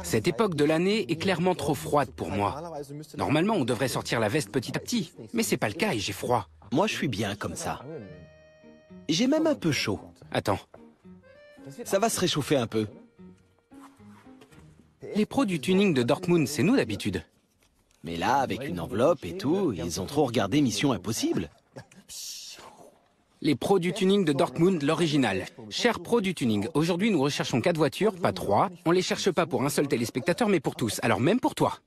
Cette époque de l'année est clairement trop froide pour moi. Normalement, on devrait sortir la veste petit à petit, mais c'est pas le cas et j'ai froid. Moi, je suis bien comme ça. J'ai même un peu chaud. Attends, Ça va se réchauffer un peu. les pros du tuning de Dortmund, c'est nous d'habitude. Mais là, avec une enveloppe et tout, ils ont trop regardé Mission Impossible. Les pros du tuning de Dortmund, l'original. Chers pros du tuning, aujourd'hui nous recherchons 4 voitures, pas 3. On les cherche pas pour un seul téléspectateur, mais pour tous. Alors même pour toi.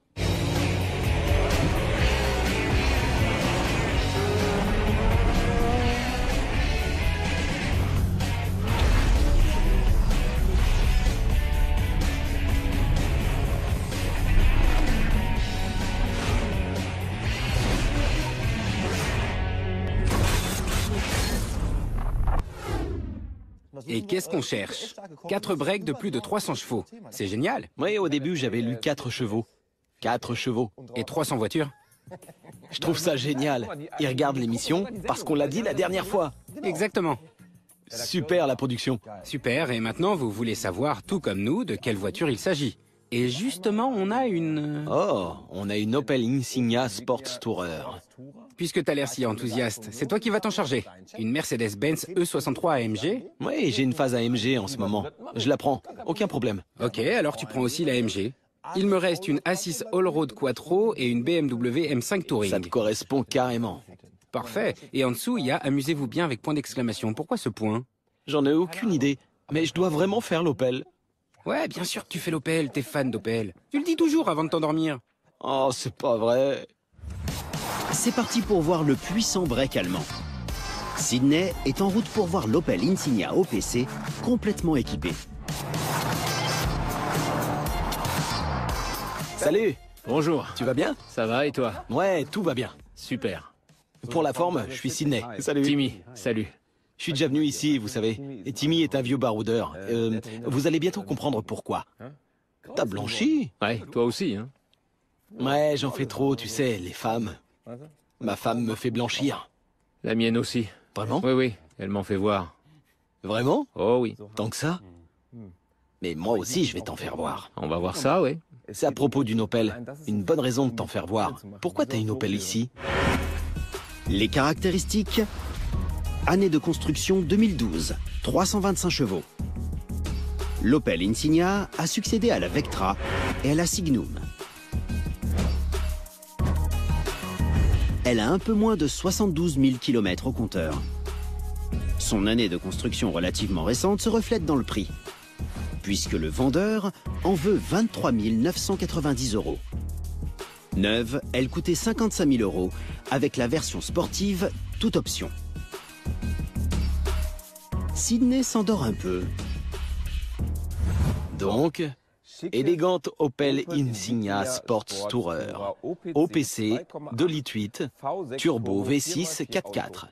Et qu'est-ce qu'on cherche? 4 breaks de plus de 300 chevaux. C'est génial. Oui, au début, j'avais lu 4 chevaux. 4 chevaux. Et 300 voitures? Je trouve ça génial. Ils regardent l'émission parce qu'on l'a dit la dernière fois. Exactement. Super la production. Super, et maintenant vous voulez savoir, tout comme nous, de quelle voiture il s'agit. Et justement, on a une... Oh, on a une Opel Insignia Sports Tourer. Puisque t'as l'air si enthousiaste, c'est toi qui vas t'en charger. Une Mercedes-Benz E63 AMG? Oui, j'ai une phase AMG en ce moment. Je la prends, aucun problème. Ok, alors tu prends aussi la AMG. Il me reste une A6 Allroad Quattro et une BMW M5 Touring. Ça te correspond carrément. Parfait. Et en dessous, il y a amusez-vous bien avec point d'exclamation. Pourquoi ce point? J'en ai aucune idée, mais je dois vraiment faire l'Opel. Ouais, bien sûr que tu fais l'Opel, t'es fan d'Opel. Tu le dis toujours avant de t'endormir. Oh, c'est pas vrai. C'est parti pour voir le puissant break allemand. Sydney est en route pour voir l'Opel Insignia OPC complètement équipé. Salut, Bonjour, tu vas bien? ça va et toi? Ouais, tout va bien. Super. Pour la forme, je suis Sydney. Salut. Timmy, salut. Je suis déjà venu ici, vous savez. Et Timmy est un vieux baroudeur. Vous allez bientôt comprendre pourquoi. T'as blanchi? Ouais, toi aussi, hein? Ouais, j'en fais trop, tu sais, les femmes. Ma femme me fait blanchir. La mienne aussi. Vraiment? Oui, oui, elle m'en fait voir. Vraiment? Oh oui, Tant que ça? Mais moi aussi, je vais t'en faire voir. on va voir ça, oui. C'est à propos d'une Opel. Une bonne raison de t'en faire voir. Pourquoi t'as une Opel ici? Les caractéristiques: année de construction 2012, 325 chevaux. L'Opel Insignia a succédé à la Vectra et à la Signum. Elle a un peu moins de 72 000 km au compteur. Son année de construction relativement récente se reflète dans le prix, puisque le vendeur en veut 23 990 €. Neuve, elle coûtait 55 000 € avec la version sportive, toute option. Sydney s'endort un peu. Donc, élégante Opel Insignia Sports Tourer, OPC, 2,8 litres, turbo V6 4x4.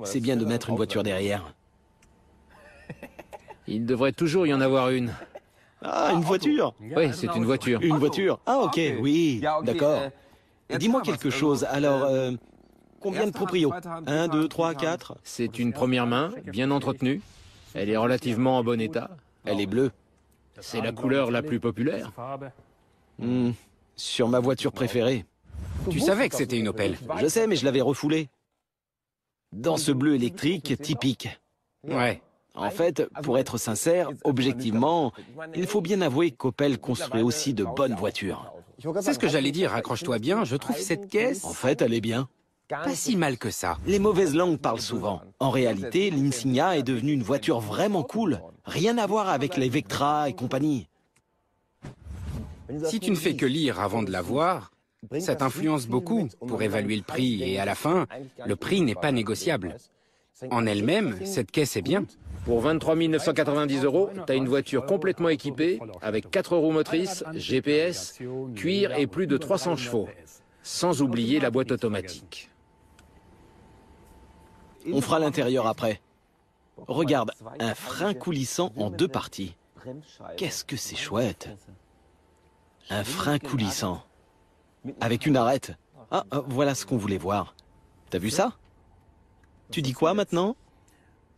C'est bien de mettre une voiture derrière. Il devrait toujours y en avoir une. Ah, une voiture? Oui, c'est une voiture. Une voiture? Ah, ok, oui, d'accord. Dis-moi quelque chose, alors, combien de proprios? 1, 2, 3, 4? C'est une première main, bien entretenue. Elle est relativement en bon état. Elle est bleue. C'est la couleur la plus populaire. Sur ma voiture préférée. Tu savais que c'était une Opel. Je sais, mais je l'avais refoulée. Dans ce bleu électrique typique. Ouais. En fait, pour être sincère, objectivement, il faut bien avouer qu'Opel construit aussi de bonnes voitures. C'est ce que j'allais dire, accroche-toi bien, je trouve cette caisse En fait, elle est bien. pas si mal que ça. Les mauvaises langues parlent souvent. En réalité, l'Insignia est devenue une voiture vraiment cool. Rien à voir avec les Vectra et compagnie. Si tu ne fais que lire avant de la voir, ça t'influence beaucoup pour évaluer le prix et à la fin, le prix n'est pas négociable. En elle-même, cette caisse est bien. Pour 23 990 €, t'as une voiture complètement équipée, avec 4 roues motrices, GPS, cuir et plus de 300 chevaux. Sans oublier la boîte automatique. On fera l'intérieur après. Regarde, un frein coulissant en 2 parties. Qu'est-ce que c'est chouette. Un frein coulissant. Avec une arête. Ah, voilà ce qu'on voulait voir. T'as vu ça? Tu dis quoi maintenant?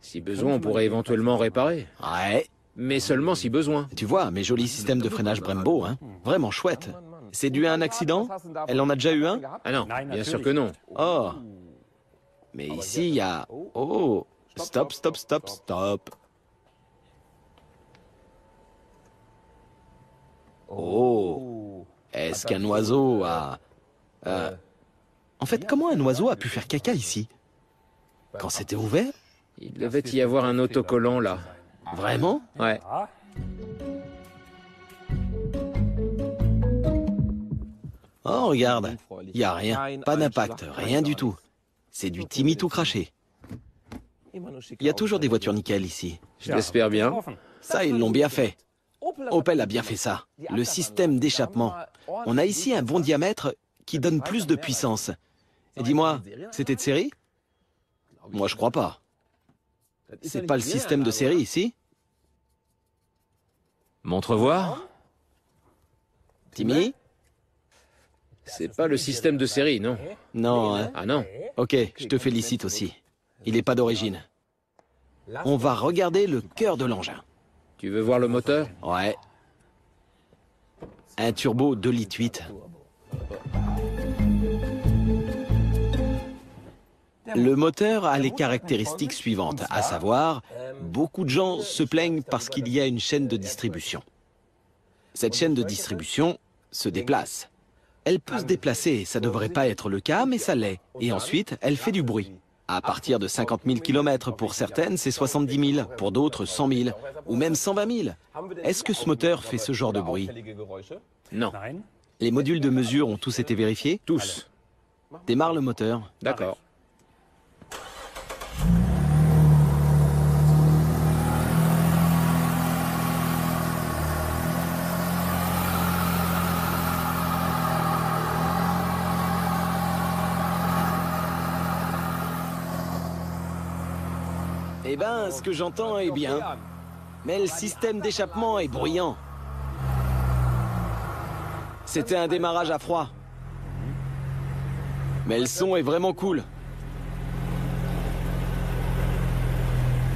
Si besoin, on pourrait éventuellement réparer. Ouais, Mais seulement si besoin. Tu vois, mes jolis systèmes de freinage Brembo, hein. Vraiment chouette. C'est dû à un accident? Elle en a déjà eu un? Ah non, bien sûr que non. Oh. Mais ici, il y a... Oh. Stop, stop, stop, stop. Oh. Est-ce qu'un oiseau a... En fait, comment un oiseau a pu faire caca ici? Quand c'était ouvert? Il devait y avoir un autocollant là. Vraiment? Ouais. Oh, regarde. Il n'y a rien. Pas d'impact. Rien du tout. C'est du Timmy tout craché. Il y a toujours des voitures nickel ici. Je l'espère bien. Ça, ils l'ont bien fait. Opel a bien fait ça. Le système d'échappement. On a ici un bon diamètre qui donne plus de puissance. Et dis-moi, c'était de série? Moi, je crois pas. C'est pas le système de série ici? Montre voir. Timmy? C'est pas le système de série, non? Non, hein? Ah non. Ok, je te félicite aussi. Il n'est pas d'origine. On va regarder le cœur de l'engin. Tu veux voir le moteur? Ouais. Un turbo 2,8 litres. Le moteur a les caractéristiques suivantes, à savoir, beaucoup de gens se plaignent parce qu'il y a une chaîne de distribution. Cette chaîne de distribution se déplace. Elle peut se déplacer, ça ne devrait pas être le cas, mais ça l'est. Et ensuite, elle fait du bruit. À partir de 50 000 km, pour certaines, c'est 70 000, pour d'autres, 100 000, ou même 120 000. Est-ce que ce moteur fait ce genre de bruit? Non. Les modules de mesure ont tous été vérifiés? Tous. Démarre le moteur. D'accord. Eh ben, ce que j'entends est bien. Mais le système d'échappement est bruyant. C'était un démarrage à froid. Mais le son est vraiment cool.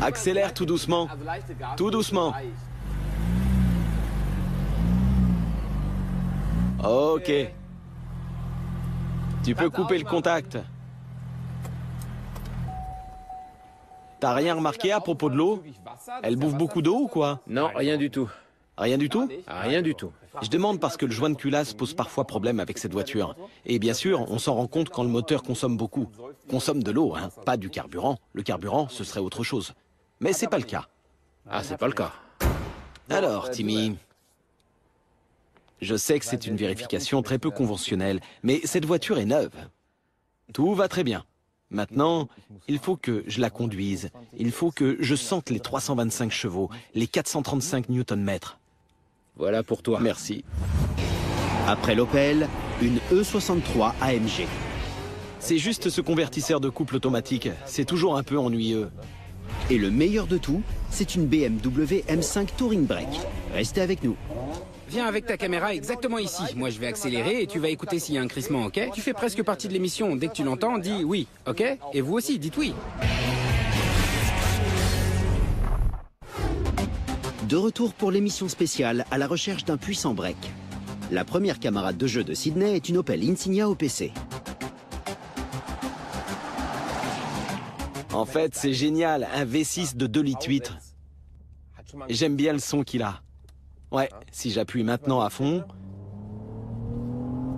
Accélère tout doucement. Tout doucement. Ok. Tu peux couper le contact. T'as rien remarqué à propos de l'eau? Elle bouffe beaucoup d'eau ou quoi? Non, rien du tout. Rien du tout? Rien du tout. Je demande parce que le joint de culasse pose parfois problème avec cette voiture. Et bien sûr, on s'en rend compte quand le moteur consomme beaucoup. Consomme de l'eau, hein, pas du carburant. Le carburant, ce serait autre chose. Mais c'est pas le cas. Ah, c'est pas le cas. Alors, Timmy, je sais que c'est une vérification très peu conventionnelle, mais cette voiture est neuve. Tout va très bien. Maintenant, il faut que je la conduise. Il faut que je sente les 325 chevaux, les 435 Nm. Voilà pour toi. Merci. Après l'Opel, une E63 AMG. C'est juste ce convertisseur de couple automatique. C'est toujours un peu ennuyeux. Et le meilleur de tout, c'est une BMW M5 Touring Break. Restez avec nous. Viens avec ta caméra exactement ici. Moi, je vais accélérer et tu vas écouter s'il y a un crissement, ok? Tu fais presque partie de l'émission. Dès que tu l'entends, dis oui, ok? Et vous aussi, dites oui. De retour pour l'émission spéciale à la recherche d'un puissant break. La première camarade de jeu de Sydney est une Opel Insignia OPC. En fait, c'est génial, un V6 de 2,8 litres. J'aime bien le son qu'il a. Ouais, si j'appuie maintenant à fond,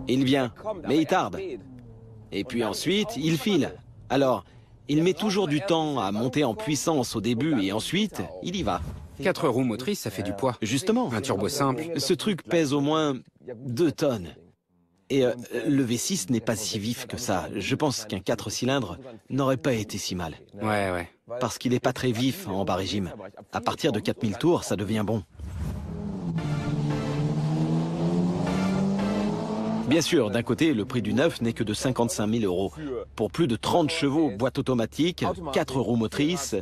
il vient, mais il tarde. Et puis ensuite, il file. Alors, il met toujours du temps à monter en puissance au début et ensuite, il y va. 4 roues motrices, ça fait du poids. Justement. Un turbo simple. Ce truc pèse au moins 2 tonnes. Et le V6 n'est pas si vif que ça. Je pense qu'un 4 cylindres n'aurait pas été si mal. Ouais. Parce qu'il n'est pas très vif en bas régime. À partir de 4000 tours, ça devient bon. Bien sûr, d'un côté, le prix du neuf n'est que de 55 000 €. Pour plus de 30 chevaux, boîte automatique, 4 roues motrices,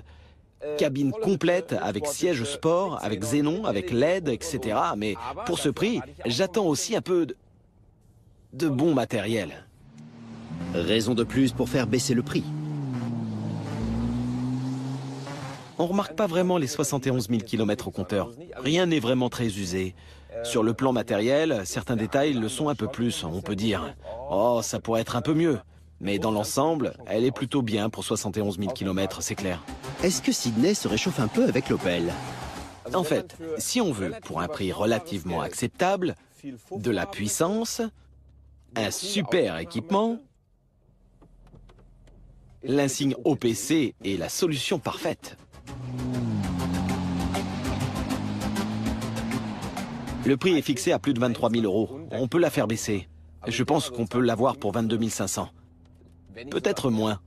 cabine complète avec siège sport, avec xénon, avec LED, etc. Mais pour ce prix, j'attends aussi un peu de bon matériel. Raison de plus pour faire baisser le prix. On remarque pas vraiment les 71 000 km au compteur. Rien n'est vraiment très usé. Sur le plan matériel, certains détails le sont un peu plus. On peut dire « Oh, ça pourrait être un peu mieux ». Mais dans l'ensemble, elle est plutôt bien pour 71 000 km, c'est clair. Est-ce que Sydney se réchauffe un peu avec l'Opel? En fait, si on veut, pour un prix relativement acceptable, de la puissance, un super équipement, l'insigne OPC est la solution parfaite. Le prix est fixé à plus de 23 000 euros. On peut la faire baisser. Je pense qu'on peut l'avoir pour 22 500. Peut-être moins.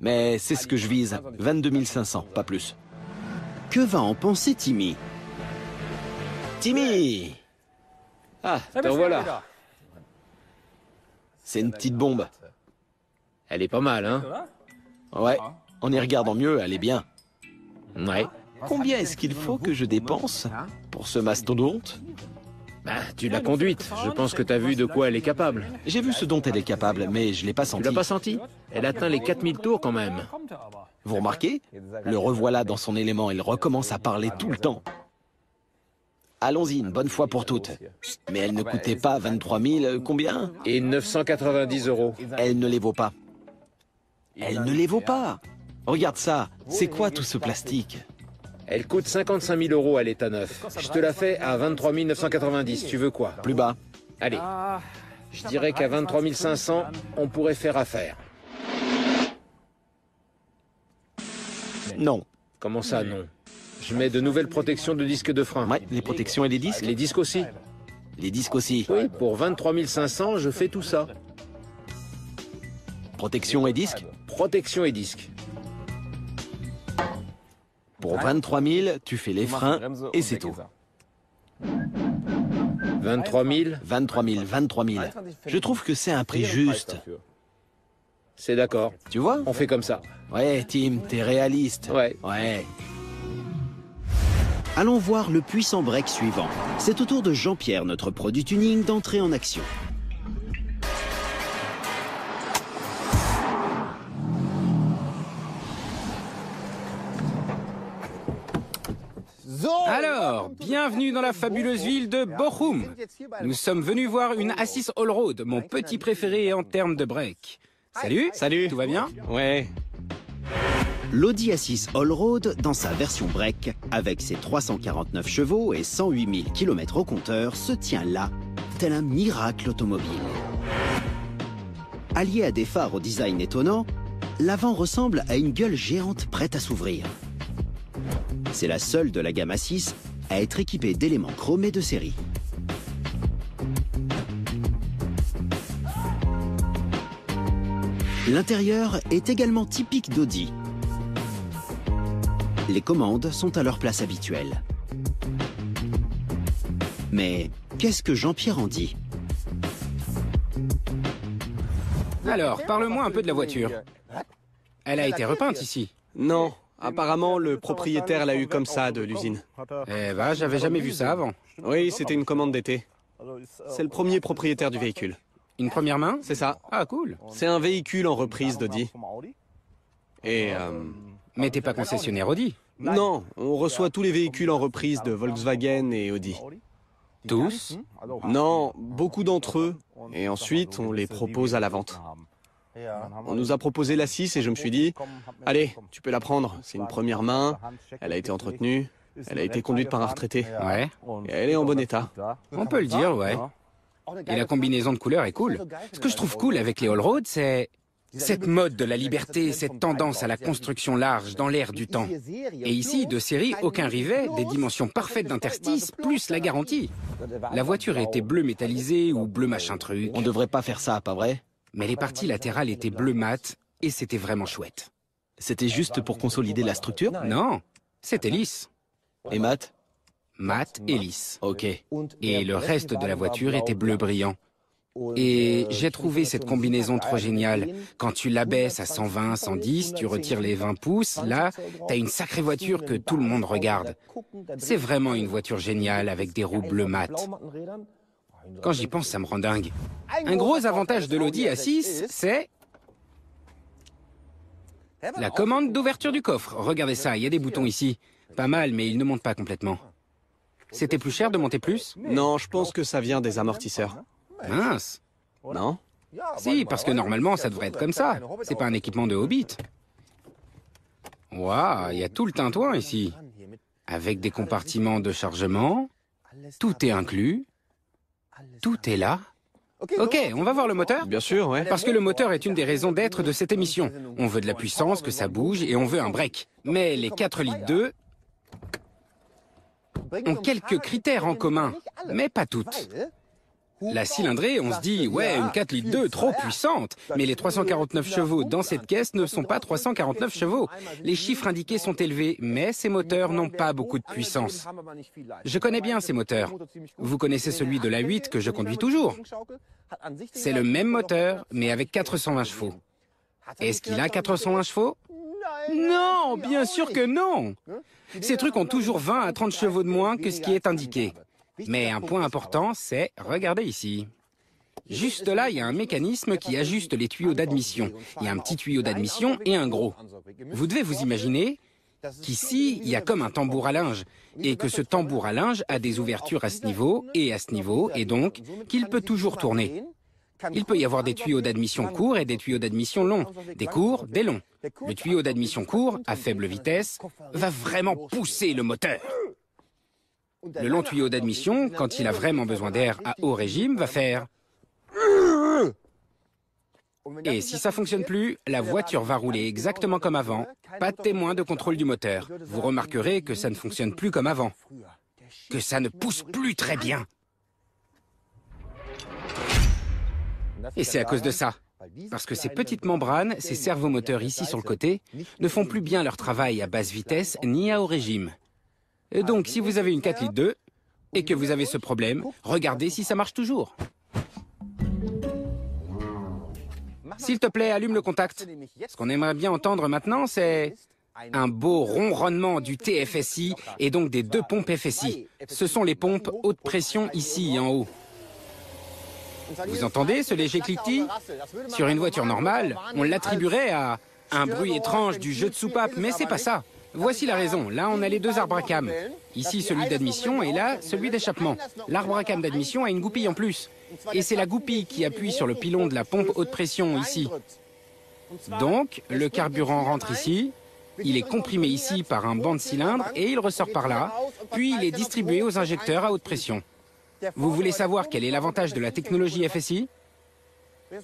Mais c'est ce que je vise. 22 500, pas plus. Que va en penser Timmy? Timmy! Ah, te voilà. C'est une petite bombe. Elle est pas mal, hein? Ouais, en y regardant mieux, elle est bien. Ouais. Combien est-ce qu'il faut que je dépense pour ce mastodonte? Bah, tu l'as conduite. Je pense que t'as vu de quoi elle est capable. J'ai vu ce dont elle est capable, mais je l'ai pas Tu senti. l'as pas senti? Elle atteint les 4000 tours quand même. Vous remarquez? Le revoilà dans son élément, il recommence à parler tout le temps. Allons-y, une bonne fois pour toutes. Mais elle ne coûtait pas 23 000, combien? Et 990 euros. Elle ne les vaut pas. Elle ne les vaut pas. Regarde ça, c'est quoi tout ce plastique? Elle coûte 55 000 euros à l'état neuf. Je te la fais à 23 990. Tu veux quoi? Plus bas. Allez. Je dirais qu'à 23 500, on pourrait faire affaire. Non. Comment ça, non? Je mets de nouvelles protections de disques de frein. Ouais, les protections et les disques? Les disques aussi. Les disques aussi. Oui, pour 23 500, je fais tout ça. Protection et disques? Protection et disques. Pour 23 000, tu fais les freins et c'est tout. 23 000, 23 000, 23 000. Je trouve que c'est un prix juste. c'est d'accord. Tu vois? On fait comme ça. Ouais, Tim, t'es réaliste. Ouais. Ouais. Allons voir le puissant break suivant. C'est au tour de Jean-Pierre, notre pro du tuning, d'entrer en action. Alors, bienvenue dans la fabuleuse ville de Bochum. Nous sommes venus voir une A6 Allroad, mon petit préféré en termes de break. Salut. Salut. Tout va bien? Ouais. L'Audi A6 Allroad, dans sa version break, avec ses 349 chevaux et 108 000 km au compteur, se tient là, tel un miracle automobile. Allié à des phares au design étonnant, l'avant ressemble à une gueule géante prête à s'ouvrir. C'est la seule de la gamme A6 à être équipée d'éléments chromés de série. L'intérieur est également typique d'Audi. Les commandes sont à leur place habituelle. Mais qu'est-ce que Jean-Pierre en dit? Alors, parle-moi un peu de la voiture. Elle a été repeinte ici. Non, apparemment le propriétaire l'a eu comme ça de l'usine. Eh ben, j'avais jamais vu ça avant. Oui, c'était une commande d'été. C'est le premier propriétaire du véhicule. Une première main? C'est ça. Ah, cool. C'est un véhicule en reprise d'Audi. Et Mais t'es pas concessionnaire Audi? non, on reçoit tous les véhicules en reprise de Volkswagen et Audi. Tous? Non, beaucoup d'entre eux. Et ensuite, on les propose à la vente. On nous a proposé la 6 et je me suis dit, allez, tu peux la prendre. C'est une première main, elle a été entretenue, elle a été conduite par un retraité. Ouais. Et elle est en bon état. On peut le dire, ouais. Et la combinaison de couleurs est cool. Ce que je trouve cool avec les Allroad, c'est cette mode de la liberté, cette tendance à la construction large dans l'air du temps. Et ici, de série, aucun rivet, des dimensions parfaites d'interstice, plus la garantie. La voiture était bleu métallisé ou bleu machin truc. On devrait pas faire ça, pas vrai? Mais les parties latérales étaient bleu mat et c'était vraiment chouette. C'était juste pour consolider la structure? Non, c'était lisse. Et Matt? Mat et lisse. Ok. Et le reste de la voiture était bleu brillant. Et j'ai trouvé cette combinaison trop géniale. Quand tu l'abaisses à 120, 110, tu retires les 20 pouces, là, t'as une sacrée voiture que tout le monde regarde. C'est vraiment une voiture géniale avec des roues bleu mat. Quand j'y pense, ça me rend dingue. Un gros avantage de l'Audi A6, c'est La commande d'ouverture du coffre. Regardez ça, il y a des boutons ici. Pas mal, mais ils ne montent pas complètement. C'était plus cher de monter plus? Non, je pense que ça vient des amortisseurs. Mince. Non? Si, parce que normalement, ça devrait être comme ça. C'est pas un équipement de Hobbit. Waouh, il y a tout le tintouin ici. Avec des compartiments de chargement. Tout est inclus. Tout est là. Ok, on va voir le moteur? Bien sûr, ouais. Parce que le moteur est une des raisons d'être de cette émission. On veut de la puissance, que ça bouge, et on veut un break. Mais les 4 litres 2 ont quelques critères en commun, mais pas toutes. La cylindrée, on se dit, ouais, une 4 litres 2, trop puissante. Mais les 349 chevaux dans cette caisse ne sont pas 349 chevaux. Les chiffres indiqués sont élevés, mais ces moteurs n'ont pas beaucoup de puissance. Je connais bien ces moteurs. Vous connaissez celui de la 8 que je conduis toujours. C'est le même moteur, mais avec 420 chevaux. Est-ce qu'il a 420 chevaux? Non, bien sûr que non. Ces trucs ont toujours 20 à 30 chevaux de moins que ce qui est indiqué. Mais un point important, c'est, regardez ici. Juste là, il y a un mécanisme qui ajuste les tuyaux d'admission. Il y a un petit tuyau d'admission et un gros. Vous devez vous imaginer qu'ici, il y a comme un tambour à linge, et que ce tambour à linge a des ouvertures à ce niveau, et donc qu'il peut toujours tourner. Il peut y avoir des tuyaux d'admission courts et des tuyaux d'admission longs, des courts, des longs. Le tuyau d'admission court, à faible vitesse, va vraiment pousser le moteur. Le long tuyau d'admission, quand il a vraiment besoin d'air à haut régime, va faire... Et si ça fonctionne plus, la voiture va rouler exactement comme avant, pas de témoin de contrôle du moteur. Vous remarquerez que ça ne fonctionne plus comme avant, que ça ne pousse plus très bien. Et c'est à cause de ça. Parce que ces petites membranes, ces servomoteurs ici sur le côté, ne font plus bien leur travail à basse vitesse ni à haut régime. Et donc, si vous avez une 4 litres 2 et que vous avez ce problème, regardez si ça marche toujours. S'il te plaît, allume le contact. Ce qu'on aimerait bien entendre maintenant, c'est un beau ronronnement du TFSI et donc des 2 pompes FSI. Ce sont les pompes haute pression ici en haut. Vous entendez ce léger cliquetis? Sur une voiture normale, on l'attribuerait à un bruit étrange du jeu de soupape, mais c'est pas ça. Voici la raison. Là, on a les 2 arbres à cam. Ici, celui d'admission et là, celui d'échappement. L'arbre à cam d'admission a une goupille en plus. Et c'est la goupille qui appuie sur le pilon de la pompe haute pression ici. Donc, le carburant rentre ici, il est comprimé ici par un banc de cylindre et il ressort par là, puis il est distribué aux injecteurs à haute pression. Vous voulez savoir quel est l'avantage de la technologie FSI?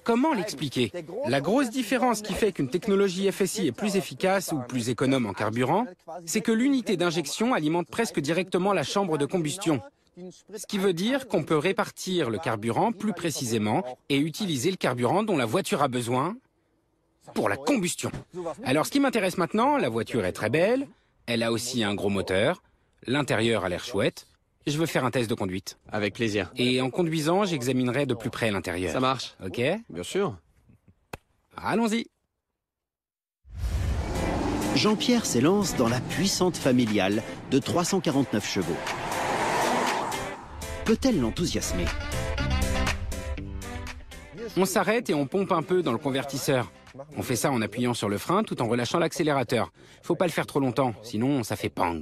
Comment l'expliquer? La grosse différence qui fait qu'une technologie FSI est plus efficace ou plus économe en carburant, c'est que l'unité d'injection alimente presque directement la chambre de combustion. Ce qui veut dire qu'on peut répartir le carburant plus précisément et utiliser le carburant dont la voiture a besoin pour la combustion. Alors ce qui m'intéresse maintenant, la voiture est très belle, elle a aussi un gros moteur, l'intérieur a l'air chouette. Je veux faire un test de conduite. Avec plaisir. Et en conduisant, j'examinerai de plus près l'intérieur. Ça marche. Ok? Bien sûr. Allons-y. Jean-Pierre s'élance dans la puissante familiale de 349 chevaux. Peut-elle l'enthousiasmer? On s'arrête et on pompe un peu dans le convertisseur. On fait ça en appuyant sur le frein tout en relâchant l'accélérateur. Faut pas le faire trop longtemps, sinon ça fait pang.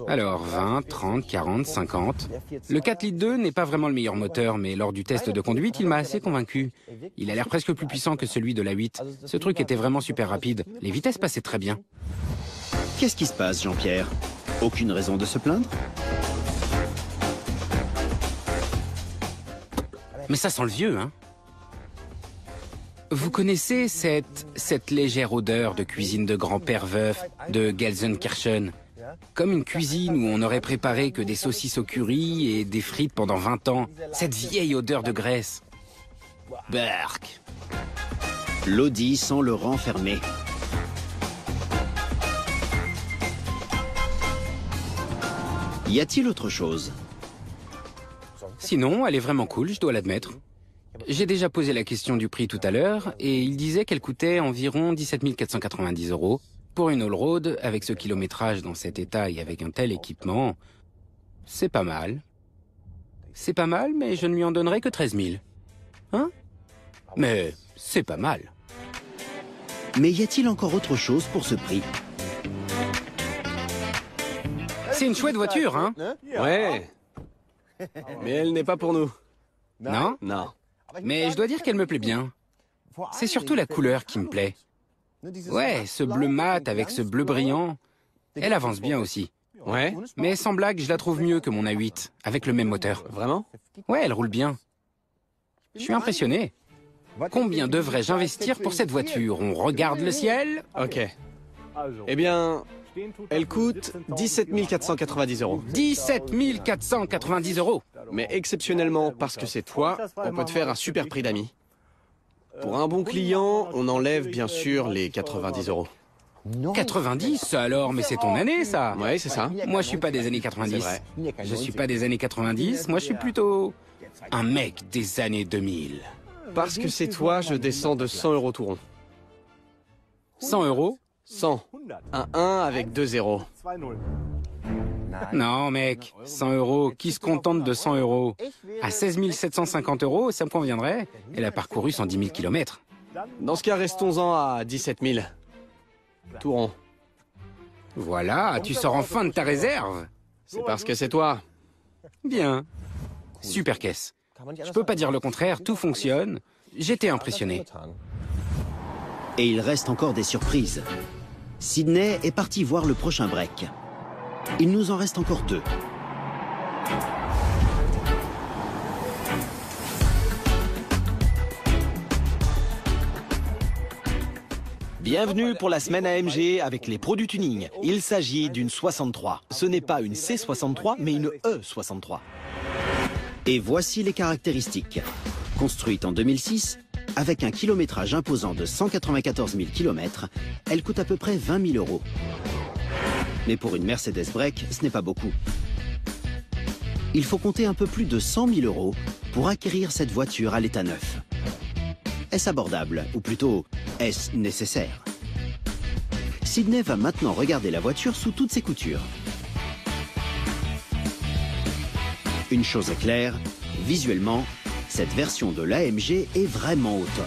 Alors, 20, 30, 40, 50... Le 4 litres 2 n'est pas vraiment le meilleur moteur, mais lors du test de conduite, il m'a assez convaincu. Il a l'air presque plus puissant que celui de la 8. Ce truc était vraiment super rapide. Les vitesses passaient très bien. Qu'est-ce qui se passe, Jean-Pierre? Aucune raison de se plaindre? Mais ça sent le vieux, hein? Vous connaissez cette légère odeur de cuisine de grand-père veuf de Gelsenkirchen? Comme une cuisine où on n'aurait préparé que des saucisses au curry et des frites pendant 20 ans. Cette vieille odeur de graisse. Berk. L'Audi sent le rang fermé. Y a-t-il autre chose? Sinon, elle est vraiment cool, je dois l'admettre. J'ai déjà posé la question du prix tout à l'heure, et il disait qu'elle coûtait environ 17 490 € pour une all-road, avec ce kilométrage dans cet état et avec un tel équipement. C'est pas mal. C'est pas mal, mais je ne lui en donnerai que 13 000. Hein? Mais c'est pas mal. Mais y a-t-il encore autre chose pour ce prix? C'est une chouette voiture, hein? Ouais. Mais elle n'est pas pour nous. Non? Non. Mais je dois dire qu'elle me plaît bien. C'est surtout la couleur qui me plaît. Ouais, ce bleu mat avec ce bleu brillant. Elle avance bien aussi. Ouais? Mais sans blague, je la trouve mieux que mon A8, avec le même moteur. Vraiment? Ouais, elle roule bien. Je suis impressionné. Combien devrais-je investir pour cette voiture? On regarde le ciel? Ok. Eh bien, elle coûte 17 490 €. 17 490 €. Mais exceptionnellement, parce que c'est toi, on peut te faire un super prix d'amis. Pour un bon client, on enlève bien sûr les 90 €. 90 alors, mais c'est ton année ça. Ouais, c'est ça. Moi je suis pas des années 90. C'est vrai. Je suis pas des années 90, moi je suis plutôt un mec des années 2000. Parce que c'est toi, je descends de 100 € tout rond. 100 €? 100. Un 1 avec 2 zéros. Non mec, 100 €, qui se contente de 100 €? À 16 750 €, ça me conviendrait. Elle a parcouru 110 000 km. Dans ce cas, restons-en à 17 000. Tout rond. Voilà, tu sors enfin de ta réserve. C'est parce que c'est toi. Bien. Super caisse. Je peux pas dire le contraire, tout fonctionne. J'étais impressionné. Et il reste encore des surprises. Sydney est parti voir le prochain break. Il nous en reste encore 2. Bienvenue pour la semaine AMG avec les pros du tuning. Il s'agit d'une 63. Ce n'est pas une C63, mais une E63. Et voici les caractéristiques. Construite en 2006, avec un kilométrage imposant de 194 000 km, elle coûte à peu près 20 000 €. Mais pour une Mercedes Break, ce n'est pas beaucoup. Il faut compter un peu plus de 100 000 € pour acquérir cette voiture à l'état neuf. Est-ce abordable, ou plutôt, est-ce nécessaire? Sydney va maintenant regarder la voiture sous toutes ses coutures. Une chose est claire, visuellement, cette version de l'AMG est vraiment au top.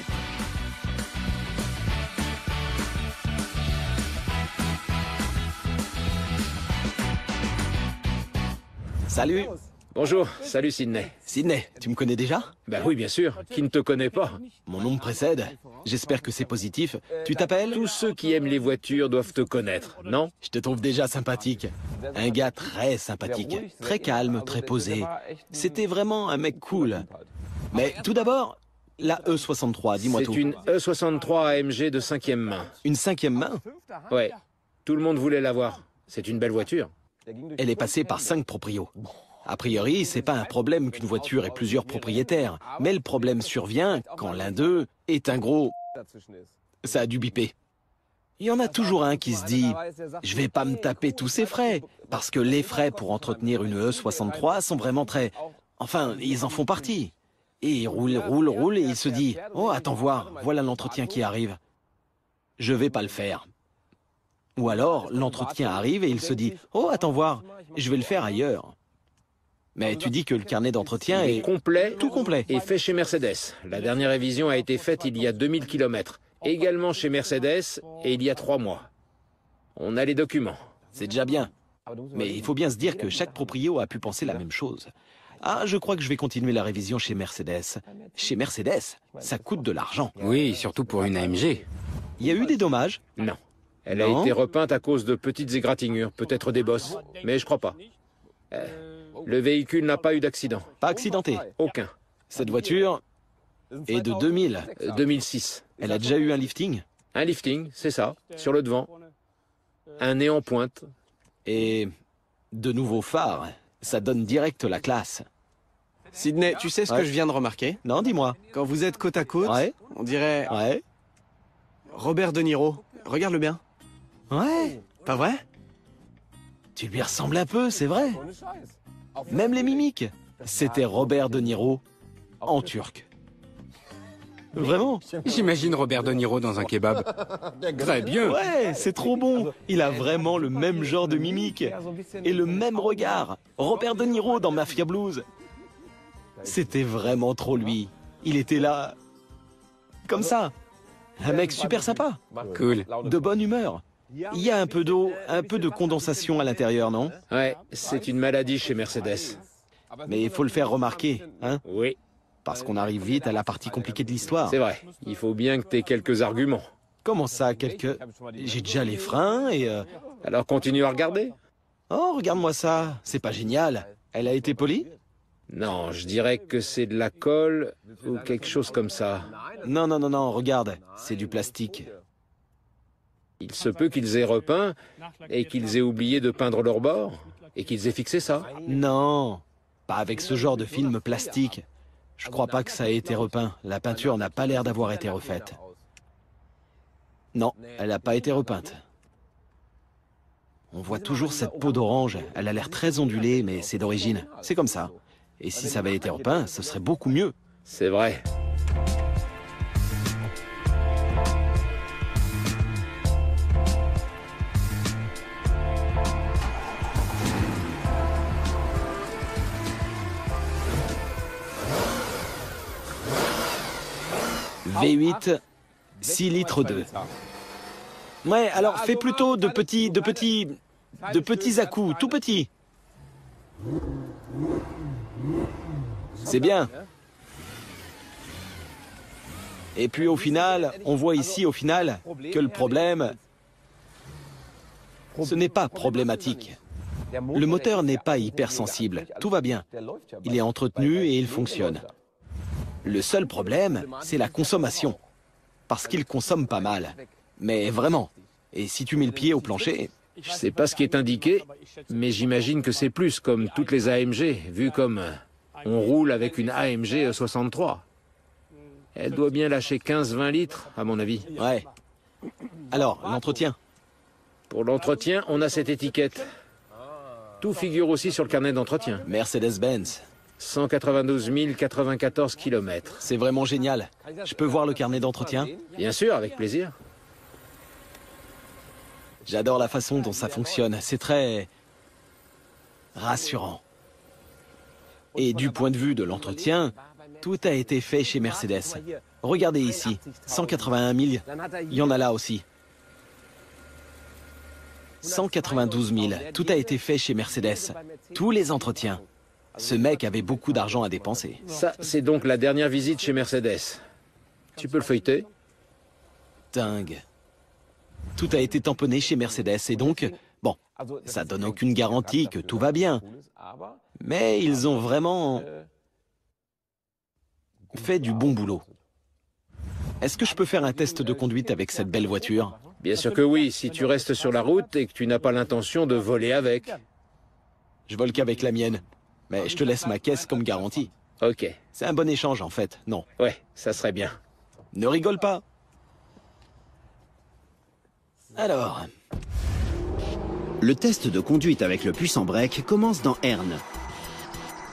Salut. Bonjour, salut Sydney. Sydney, tu me connais déjà? Ben oui, bien sûr, qui ne te connaît pas? Mon nom me précède. J'espère que c'est positif. Tu t'appelles? Tous ceux qui aiment les voitures doivent te connaître, non? Je te trouve déjà sympathique. Un gars très sympathique. Très calme, très posé. C'était vraiment un mec cool. Mais tout d'abord, la E63, dis-moi tout. C'est une E63 AMG de 5e main. Une 5e main? Ouais, tout le monde voulait l'avoir. C'est une belle voiture. Elle est passée par 5 proprios. A priori, c'est pas un problème qu'une voiture ait plusieurs propriétaires. Mais le problème survient quand l'un d'eux est un gros... Ça a dû biper. Il y en a toujours un qui se dit « Je vais pas me taper tous ces frais ». Parce que les frais pour entretenir une E63 sont vraiment très... Enfin, ils en font partie. Et il roule, et il se dit « Oh, attends voir, voilà l'entretien qui arrive. Je vais pas le faire. » Ou alors, l'entretien arrive et il se dit « Oh, attends voir, je vais le faire ailleurs. » Mais tu dis que le carnet d'entretien est Complet, tout complet. et fait chez Mercedes. La dernière révision a été faite il y a 2000 km. Également chez Mercedes, et il y a 3 mois. On a les documents. C'est déjà bien. Mais il faut bien se dire que chaque proprio a pu penser la même chose. Ah, je crois que je vais continuer la révision chez Mercedes. Chez Mercedes, ça coûte de l'argent. Oui, surtout pour une AMG. Il y a eu des dommages. Non. Elle a Non. été repeinte à cause de petites égratignures, peut-être des bosses, mais je crois pas. Le véhicule n'a pas eu d'accident. Pas accidenté. Aucun. Cette voiture est de 2000. 2006. Elle a déjà eu un lifting. Un lifting, c'est ça, sur le devant. Un nez en pointe. Et de nouveaux phares. Ça donne direct la classe. Sydney, tu sais ce que je viens de remarquer? Non, dis-moi. Quand vous êtes côte à côte, Ouais. on dirait Ouais. Robert De Niro. Regarde-le bien. Ouais. Pas vrai? Tu lui ressembles un peu, c'est vrai. Même les mimiques. C'était Robert De Niro en turc. Vraiment? J'imagine Robert De Niro dans un kebab. Très bien. Ouais, c'est trop bon. Il a vraiment le même genre de mimique. Et le même regard. Robert De Niro dans Mafia Blues. C'était vraiment trop lui. Il était là... comme ça. Un mec super sympa, Cool. de bonne humeur. Il y a un peu d'eau, un peu de condensation à l'intérieur, non? Ouais, c'est une maladie chez Mercedes. Mais il faut le faire remarquer, hein? Oui, Parce qu'on arrive vite à la partie compliquée de l'histoire. c'est vrai. Il faut bien que tu aies quelques arguments. Comment ça, J'ai déjà les freins et... Alors continue à regarder. Oh, regarde-moi ça, c'est pas génial. Elle a été polie? Non, je dirais que c'est de la colle ou quelque chose comme ça. Non, non, non, non, regarde, c'est du plastique. Il se peut qu'ils aient repeint et qu'ils aient oublié de peindre leur bord et qu'ils aient fixé ça. Non, pas avec ce genre de film plastique. Je crois pas que ça ait été repeint. La peinture n'a pas l'air d'avoir été refaite. Non, elle n'a pas été repeinte. On voit toujours cette peau d'orange. Elle a l'air très ondulée, mais c'est d'origine. C'est comme ça. Et si ça avait été repeint, ce serait beaucoup mieux. C'est vrai. V8, 6 litres 2. Ouais, alors fais plutôt de petits à-coups, tout petits. C'est bien. Et puis au final, on voit ici que le problème, ce n'est pas problématique. Le moteur n'est pas hypersensible, tout va bien. Il est entretenu et il fonctionne. Le seul problème, c'est la consommation. Parce qu'il consomme pas mal. Mais vraiment. Et si tu mets le pied au plancher... Je sais pas ce qui est indiqué, mais j'imagine que c'est plus comme toutes les AMG, vu comme on roule avec une AMG 63. Elle doit bien lâcher 15-20 litres, à mon avis. Ouais. Alors, l'entretien? Pour l'entretien, on a cette étiquette. Tout figure aussi sur le carnet d'entretien. Mercedes-Benz. 192 094 km. C'est vraiment génial. Je peux voir le carnet d'entretien? Bien sûr, avec plaisir. J'adore la façon dont ça fonctionne. C'est très... rassurant. Et du point de vue de l'entretien, tout a été fait chez Mercedes. Regardez ici, 181 000, il y en a là aussi. 192 000, tout a été fait chez Mercedes. Tous les entretiens. Ce mec avait beaucoup d'argent à dépenser. Ça, c'est donc la dernière visite chez Mercedes. Tu peux le feuilleter? Dingue. Tout a été tamponné chez Mercedes et donc, bon, ça donne aucune garantie que tout va bien. Mais ils ont vraiment fait du bon boulot. Est-ce que je peux faire un test de conduite avec cette belle voiture? Bien sûr que oui, si tu restes sur la route et que tu n'as pas l'intention de voler avec. Je vole qu'avec la mienne. Mais je te laisse ma caisse comme garantie. Ok. C'est un bon échange en fait, non? Ouais, ça serait bien. Ne rigole pas. Alors... Le test de conduite avec le puissant break commence dans Herne.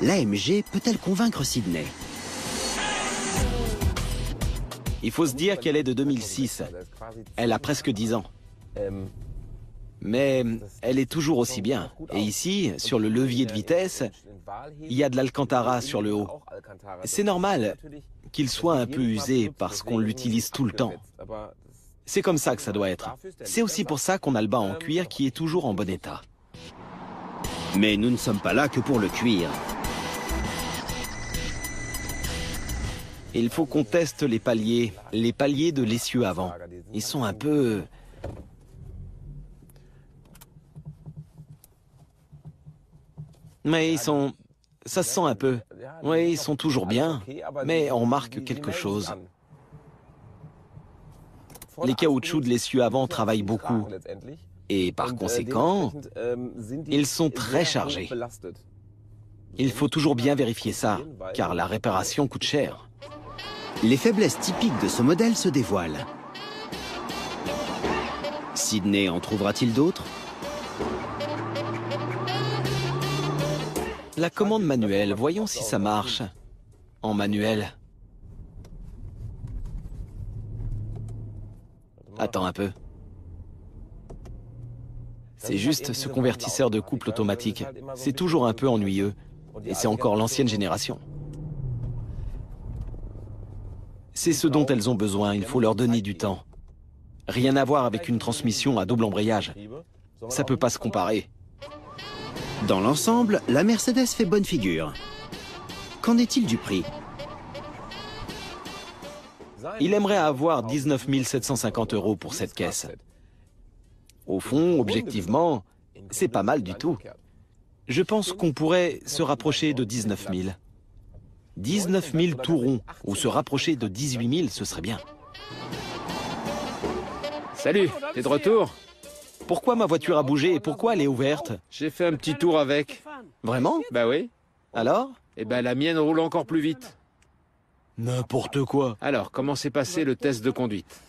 L'AMG peut-elle convaincre Sydney? Il faut se dire qu'elle est de 2006. Elle a presque 10 ans. Mais elle est toujours aussi bien. Et ici, sur le levier de vitesse, il y a de l'Alcantara sur le haut. C'est normal qu'il soit un peu usé parce qu'on l'utilise tout le temps. C'est comme ça que ça doit être. C'est aussi pour ça qu'on a le bas en cuir qui est toujours en bon état. Mais nous ne sommes pas là que pour le cuir. Il faut qu'on teste les paliers de l'essieu avant. Ils sont un peu... Mais ils sont... Ça se sent un peu. Oui, ils sont toujours bien, mais on remarque quelque chose. Les caoutchoucs de l'essieu avant travaillent beaucoup. Et par conséquent, ils sont très chargés. Il faut toujours bien vérifier ça, car la réparation coûte cher. Les faiblesses typiques de ce modèle se dévoilent. Sydney en trouvera-t-il d'autres? La commande manuelle, voyons si ça marche. En manuel. Attends un peu. C'est juste ce convertisseur de couple automatique. C'est toujours un peu ennuyeux. Et c'est encore l'ancienne génération. C'est ce dont elles ont besoin, il faut leur donner du temps. Rien à voir avec une transmission à double embrayage. Ça peut pas se comparer. Dans l'ensemble, la Mercedes fait bonne figure. Qu'en est-il du prix? Il aimerait avoir 19 750 € pour cette caisse. Au fond, objectivement, c'est pas mal du tout. Je pense qu'on pourrait se rapprocher de 19 000. 19 000 tout rond, ou se rapprocher de 18 000, ce serait bien. Salut, t'es de retour? Pourquoi ma voiture a bougé et pourquoi elle est ouverte? J'ai fait un petit tour avec. Vraiment? Bah oui. Alors? Eh ben la mienne roule encore plus vite. N'importe quoi. Alors, comment s'est passé le test de conduite?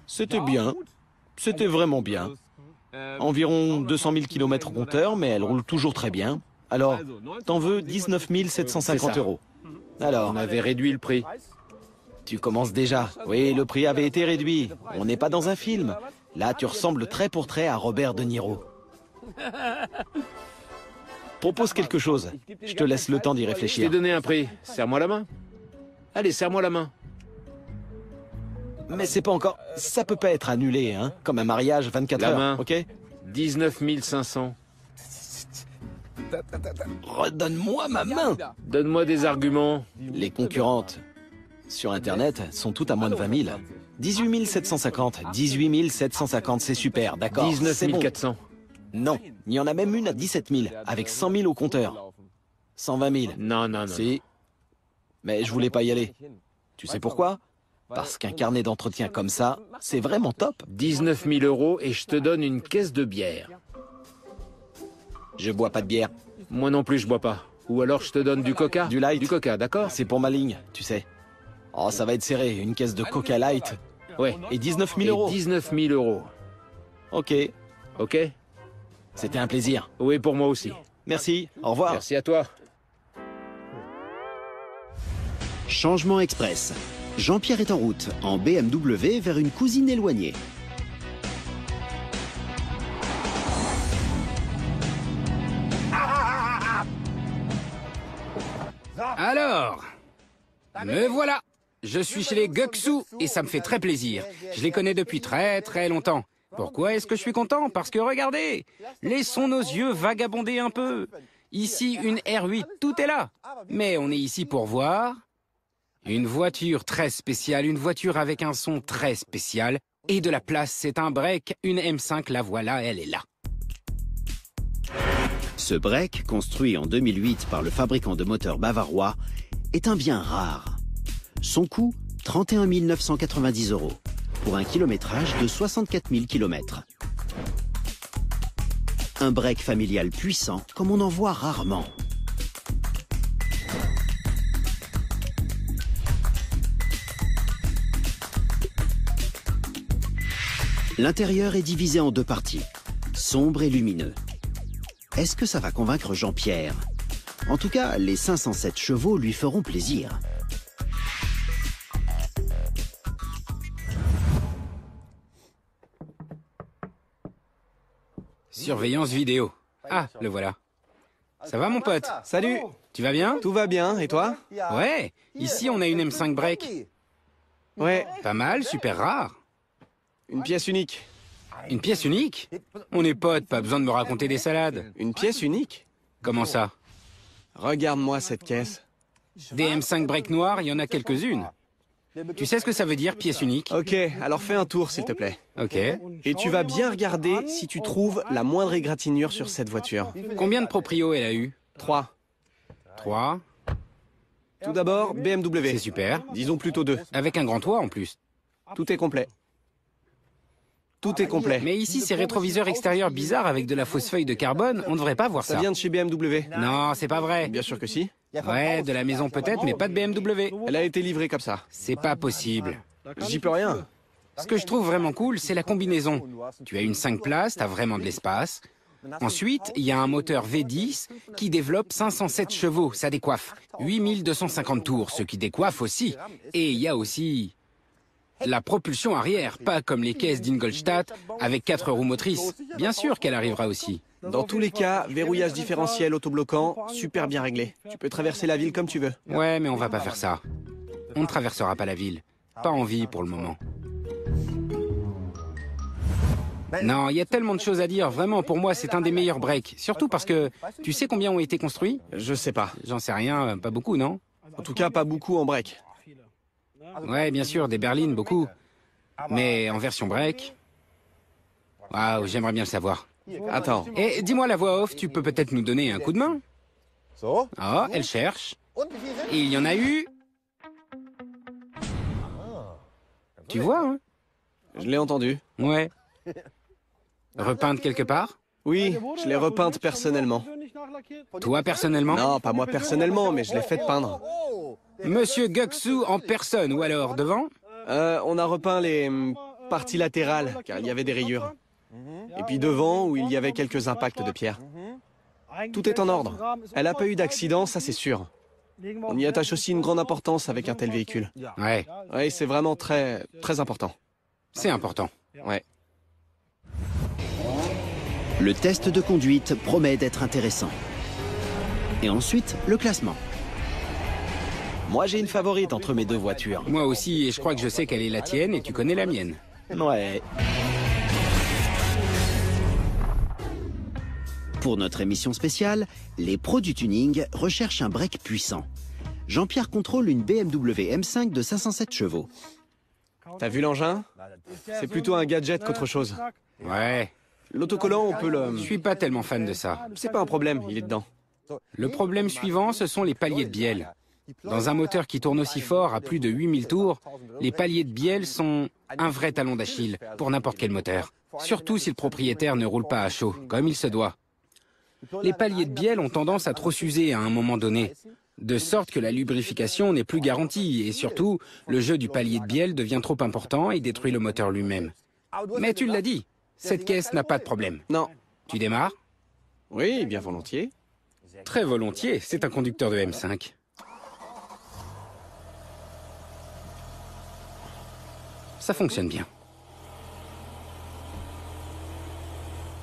C'était bien. C'était vraiment bien. Environ 200 000 km au compteur, mais elle roule toujours très bien. Alors, t'en veux 19 750 €. Alors, On avait réduit le prix. tu commences déjà. Oui, le prix avait été réduit. On n'est pas dans un film. Là, tu ressembles trait pour trait à Robert De Niro. Propose quelque chose. Je te laisse le temps d'y Je t'ai réfléchir. donné un prix. Serre-moi la main. Allez, serre-moi la main. Mais c'est pas encore... Ça peut pas être annulé, hein. Comme un mariage 24 La heures, main. ok? 19 500. Redonne-moi ma main. Donne-moi des arguments. Les concurrentes sur Internet sont toutes à moins de 20 000. 18 750. 18 750, c'est super, d'accord. 19 c'est bon. 400. Non, il y en a même une à 17 000, avec 100 000 au compteur. 120 000. Non, non, non. Si. Mais je voulais pas y aller. Tu sais pourquoi? Parce qu'un carnet d'entretien comme ça, c'est vraiment top. 19 000 € et je te donne une caisse de bière. Je bois pas de bière. Moi non plus, je bois pas. Ou alors je te donne du coca. Du light. Du coca, d'accord? C'est pour ma ligne, tu sais. Oh, ça va être serré, une caisse de Coca Light. Ouais. Et 19 Et 000 €. 19 000 €. Ok, Ok? c'était un plaisir. Oui, pour moi aussi. Merci, au revoir. Merci à toi. Changement express. Jean-Pierre est en route, en BMW, vers une cousine éloignée. Alors, me voilà. Je suis chez les Guxu et ça me fait très plaisir. Je les connais depuis très très longtemps. Pourquoi est-ce que je suis content? Parce que regardez, laissons nos yeux vagabonder un peu. Ici, une R8, tout est là. Mais on est ici pour voir une voiture très spéciale, une voiture avec un son très spécial. Et de la place, c'est un break, une M5, la voilà, elle est là. Ce break, construit en 2008 par le fabricant de moteurs bavarois, est un bien rare. Son coût, 31 990 €, pour un kilométrage de 64 000 km. Un break familial puissant, comme on en voit rarement. L'intérieur est divisé en deux parties, sombre et lumineux. Est-ce que ça va convaincre Jean-Pierre? En tout cas, les 507 chevaux lui feront plaisir. Surveillance vidéo. Ah, le voilà. Ça va mon pote? Salut, Tu vas bien? tout va bien, et toi? Ouais, ici on a une M5 break. Ouais, Pas mal, super rare. une pièce unique. Une pièce unique? On est potes, pas besoin de me raconter des salades. Une pièce unique? Comment ça? Regarde-moi cette caisse. Des M5 break noirs, il y en a quelques-unes. Tu sais ce que ça veut dire, pièce unique? Ok, alors fais un tour s'il te plaît. Ok. Et tu vas bien regarder si tu trouves la moindre égratignure sur cette voiture. Combien de proprios elle a eu? 3. 3. Tout d'abord, BMW. C'est super. Disons plutôt 2. Avec un grand toit en plus. Tout est complet. Tout est complet. Mais ici, ces rétroviseurs extérieurs bizarres avec de la fausse feuille de carbone, on ne devrait pas voir Ça ça. vient de chez BMW. Non, c'est pas vrai. Bien sûr que si. Ouais, de la maison peut-être, mais pas de BMW. Elle a été livrée comme ça. C'est pas possible. J'y peux rien. Ce que je trouve vraiment cool, c'est la combinaison. Tu as une 5 places, t'as vraiment de l'espace. Ensuite, il y a un moteur V10 qui développe 507 chevaux, ça décoiffe. 8250 tours, ce qui décoiffe aussi. Et il y a aussi la propulsion arrière, pas comme les caisses d'Ingolstadt avec 4 roues motrices. Bien sûr qu'elle arrivera aussi. Dans tous les cas, verrouillage différentiel autobloquant, super bien réglé. Tu peux traverser la ville comme tu veux. Ouais, mais on va pas faire ça. On ne traversera pas la ville. Pas envie pour le moment. Non, il y a tellement de choses à dire. Vraiment, pour moi, c'est un des meilleurs breaks. Surtout parce que, tu sais combien ont été construits? Je sais pas. J'en sais rien, pas beaucoup, non? En tout cas, pas beaucoup en break. Ouais, bien sûr, des berlines, beaucoup. Mais en version break... Waouh, j'aimerais bien le savoir. Attends. Et dis-moi la voix off, tu peux peut-être nous donner un coup de main? Ah, elle cherche. Et il y en a eu... Tu vois, hein? Je l'ai entendu. Ouais. Repeinte quelque part? Oui, je l'ai repeinte personnellement. Toi, personnellement? Non, pas moi personnellement, mais je l'ai fait peindre. Monsieur Guxu en personne, ou alors devant? On a repeint les parties latérales, car il y avait des rayures. Et puis devant, où il y avait quelques impacts de pierre. Tout est en ordre. Elle n'a pas eu d'accident, ça c'est sûr. On y attache aussi une grande importance avec un tel véhicule. Ouais, Oui, c'est vraiment très important. c'est important. Ouais. Le test de conduite promet d'être intéressant. Et ensuite, le classement. Moi, j'ai une favorite entre mes deux voitures. Moi aussi, et je crois que je sais quelle est la tienne, et tu connais la mienne. Ouais. Pour notre émission spéciale, les pros du tuning recherchent un break puissant. Jean-Pierre contrôle une BMW M5 de 507 chevaux. T'as vu l'engin? C'est plutôt un gadget qu'autre chose. Ouais, L'autocollant, on peut je le... suis pas tellement fan de ça. C'est pas un problème, il est dedans. Le problème suivant, ce sont les paliers de bielle. Dans un moteur qui tourne aussi fort, à plus de 8000 tours, les paliers de bielle sont un vrai talon d'Achille pour n'importe quel moteur. Surtout si le propriétaire ne roule pas à chaud, comme il se doit. Les paliers de bielle ont tendance à trop s'user à un moment donné, de sorte que la lubrification n'est plus garantie, et surtout, le jeu du palier de bielle devient trop important et détruit le moteur lui-même. Mais tu l'as dit, cette caisse n'a pas de problème. Non. Tu démarres? Oui, bien volontiers. Très volontiers, c'est un conducteur de M5. Ça fonctionne bien.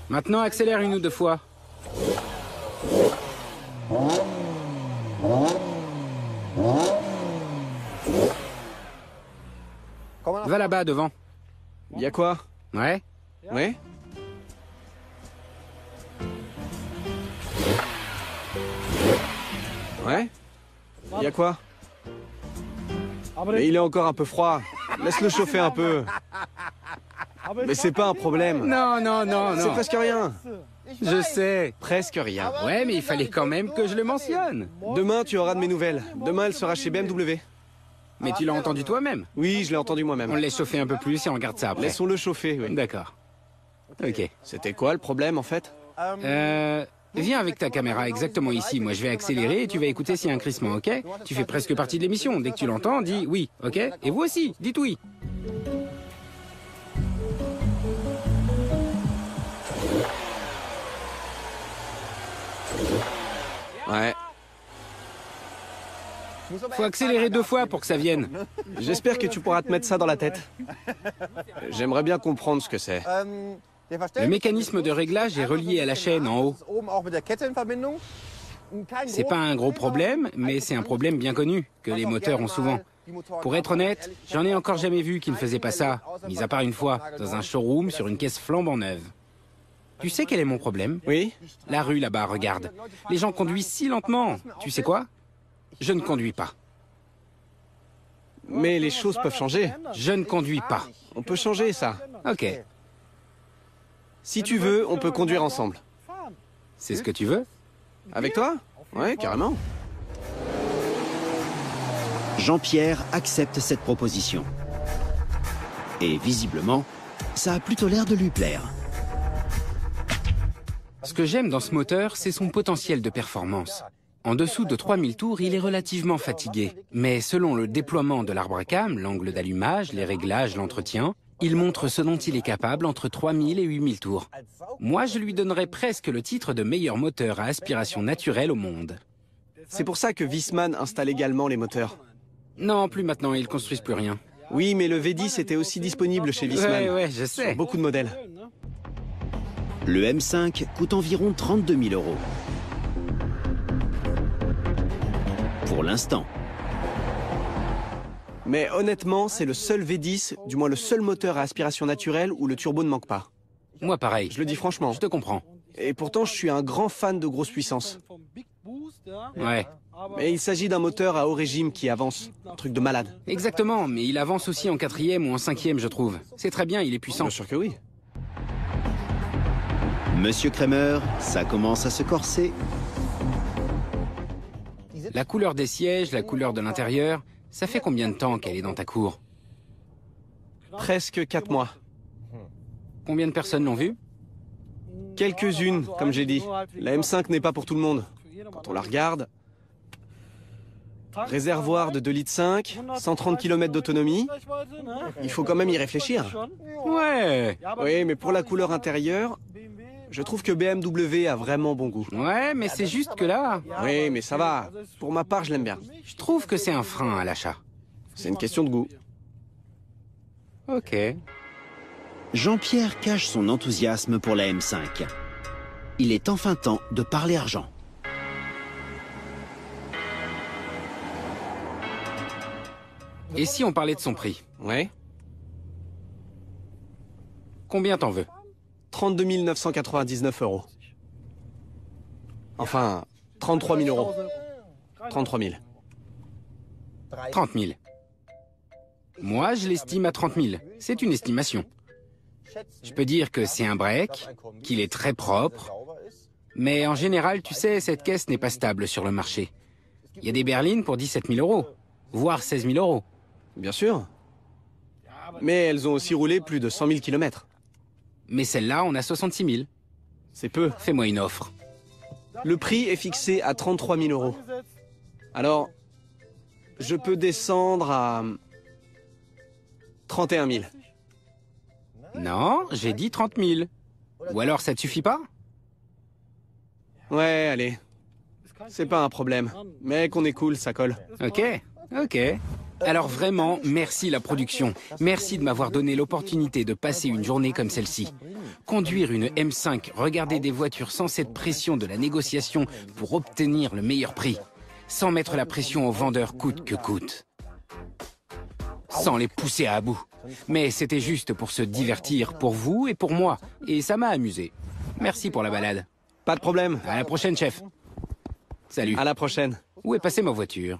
Maintenant, accélère une ou deux fois. Va là-bas, devant. Il y a quoi? Ouais? Oui? Ouais? Il y a quoi? Mais il est encore un peu froid. Laisse-le chauffer un peu. Mais c'est pas un problème. Non, non, non, C'est non. presque rien. Je sais. Presque rien. Ouais, mais il fallait quand même que je le mentionne. Demain, tu auras de mes nouvelles. Demain, elle sera chez BMW. Mais tu l'as entendu toi-même. Oui, je l'ai entendu On moi-même. le laisse chauffer un peu plus et on regarde ça après. Laissons-le chauffer, oui. D'accord. Ok. C'était quoi le problème, en fait? Viens avec ta caméra exactement ici. Moi, je vais accélérer et tu vas écouter s'il y a un crissement, ok? Tu fais presque partie de l'émission. Dès que tu l'entends, dis oui, ok? Et vous aussi, dites oui. Ouais. Faut accélérer 2 fois pour que ça vienne. J'espère que tu pourras te mettre ça dans la tête. J'aimerais bien comprendre ce que c'est. Le mécanisme de réglage est relié à la chaîne en haut. C'est pas un gros problème, mais c'est un problème bien connu, que les moteurs ont souvent. Pour être honnête, j'en ai encore jamais vu qui ne faisait pas ça, mis à part une fois, dans un showroom sur une caisse flambant neuve. Tu sais quel est mon problème? Oui? La rue là-bas, regarde. Les gens conduisent si lentement. Tu sais quoi? Je ne conduis pas. Mais les choses peuvent changer. Je ne conduis pas. On peut changer ça. Ok. Si tu veux, on peut conduire ensemble. C'est ce que tu veux? Avec toi? Ouais, carrément. Jean-Pierre accepte cette proposition. Et visiblement, ça a plutôt l'air de lui plaire. Ce que j'aime dans ce moteur, c'est son potentiel de performance. En dessous de 3000 tours, il est relativement fatigué. Mais selon le déploiement de l'arbre à cam, l'angle d'allumage, les réglages, l'entretien, il montre ce dont il est capable entre 3000 et 8000 tours. Moi, je lui donnerais presque le titre de meilleur moteur à aspiration naturelle au monde. C'est pour ça que Wiesmann installe également les moteurs. Non, plus maintenant, ils construisent plus rien. Oui, mais le V10 était aussi disponible chez Wiesmann. Ouais, je sais. Sur beaucoup de modèles. Le M5 coûte environ 32 000 €. Pour l'instant. Mais honnêtement, c'est le seul V10, du moins le seul moteur à aspiration naturelle où le turbo ne manque pas. Moi pareil. Je le dis franchement. Je te comprends. Et pourtant, je suis un grand fan de grosse puissance. Ouais. Mais il s'agit d'un moteur à haut régime qui avance. Un truc de malade. Exactement, mais il avance aussi en 4e ou en 5e, je trouve. C'est très bien, il est puissant. Bien sûr que oui. Monsieur Kramer, ça commence à se corser. La couleur des sièges, la couleur de l'intérieur, ça fait combien de temps qu'elle est dans ta cour? Presque 4 mois. Combien de personnes l'ont vue? Quelques-unes, comme j'ai dit. La M5 n'est pas pour tout le monde. Quand on la regarde... Réservoir de 2,5 litres, 130 km d'autonomie. Il faut quand même y réfléchir. Ouais. Oui, mais pour la couleur intérieure, je trouve que BMW a vraiment bon goût. Ouais, mais c'est juste que là, Oui, mais ça va. Pour ma part, je l'aime bien. je trouve que c'est un frein à l'achat. C'est une question de goût. Ok. Jean-Pierre cache son enthousiasme pour la M5. Il est enfin temps de parler argent. Et si on parlait de son prix? Ouais. Combien t'en veux? 32 999 euros. Enfin, 33 000 euros. 33 000. 30 000. Moi, je l'estime à 30 000. C'est une estimation. Je peux dire que c'est un break, qu'il est très propre, mais en général, tu sais, cette caisse n'est pas stable sur le marché. Il y a des berlines pour 17 000 euros, voire 16 000 euros. Bien sûr. Mais elles ont aussi roulé plus de 100 000 km. Mais celle-là, on a 66 000. C'est peu. Fais-moi une offre. Le prix est fixé à 33 000 euros. Alors, je peux descendre à 31 000. Non, j'ai dit 30 000. Ou alors, ça te suffit pas? Ouais, allez. C'est pas un problème. Mais qu'on est cool, ça colle. Ok, ok. Alors vraiment, merci la production. Merci de m'avoir donné l'opportunité de passer une journée comme celle-ci. Conduire une M5, regarder des voitures sans cette pression de la négociation pour obtenir le meilleur prix. Sans mettre la pression aux vendeurs coûte que coûte. Sans les pousser à bout. Mais c'était juste pour se divertir, pour vous et pour moi. Et ça m'a amusé. Merci pour la balade. Pas de problème. À la prochaine, chef. Salut. À la prochaine. Où est passée ma voiture?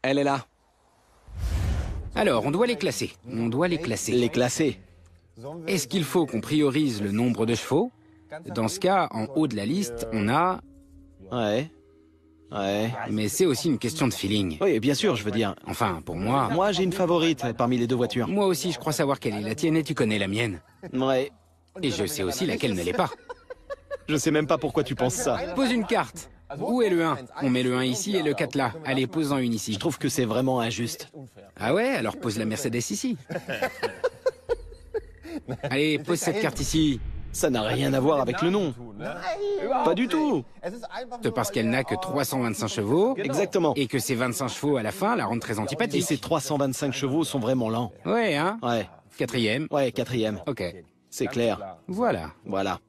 Elle est là. Alors, on doit les classer. On doit les classer. Les classer. Est-ce qu'il faut qu'on priorise le nombre de chevaux? Dans ce cas, en haut de la liste, on a... Ouais. Ouais. Mais c'est aussi une question de feeling. Oui, bien sûr, je veux dire. Enfin, pour moi... Moi, j'ai une favorite parmi les deux voitures. Moi aussi, je crois savoir quelle est la tienne et tu connais la mienne. Ouais. Et je sais aussi laquelle ne l'est pas. Je sais même pas pourquoi tu penses ça. Pose une carte. Où est le 1? On met le 1 ici et le 4 là. Allez, pose-en une ici. Je trouve que c'est vraiment injuste. Ah ouais? Alors pose la Mercedes ici. Allez, pose cette carte ici. Ça n'a rien à voir avec le nom. Pas du tout. C'est parce qu'elle n'a que 325 chevaux. Exactement. Et que ces 25 chevaux à la fin la rendent très Et antipathique. ces 325 chevaux sont vraiment lents. Ouais, hein? Ouais. 4e. Ouais, 4e. Ok. C'est clair. Voilà. Voilà.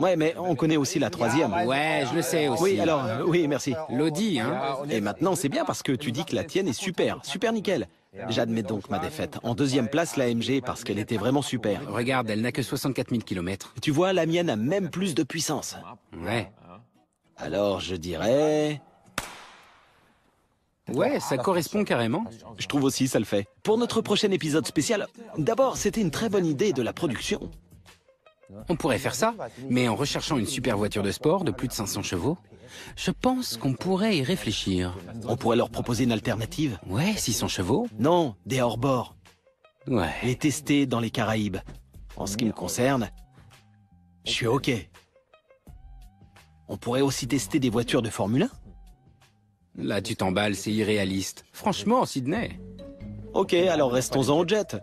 Ouais, mais on connaît aussi la 3e. Ouais, je le sais aussi. Oui, alors, oui, merci. L'Audi, hein? Et maintenant, c'est bien parce que tu dis que la tienne est super. Super nickel. J'admets donc ma défaite. En deuxième place, la MG parce qu'elle était vraiment super. Regarde, elle n'a que 64 000 km. Tu vois, la mienne a même plus de puissance. Ouais. Alors, je dirais... Ouais, ça correspond carrément. Je trouve aussi, ça le fait. Pour notre prochain épisode spécial, d'abord, c'était une très bonne idée de la production. On pourrait faire ça, mais en recherchant une super voiture de sport de plus de 500 chevaux, je pense qu'on pourrait y réfléchir. On pourrait leur proposer une alternative. Ouais, 600 chevaux? Non, des hors-bords. Ouais. Les tester dans les Caraïbes. En ce qui me concerne, je suis OK. On pourrait aussi tester des voitures de Formule 1. Là, tu t'emballes, c'est irréaliste. Franchement, Sydney. OK, alors restons-en au jet.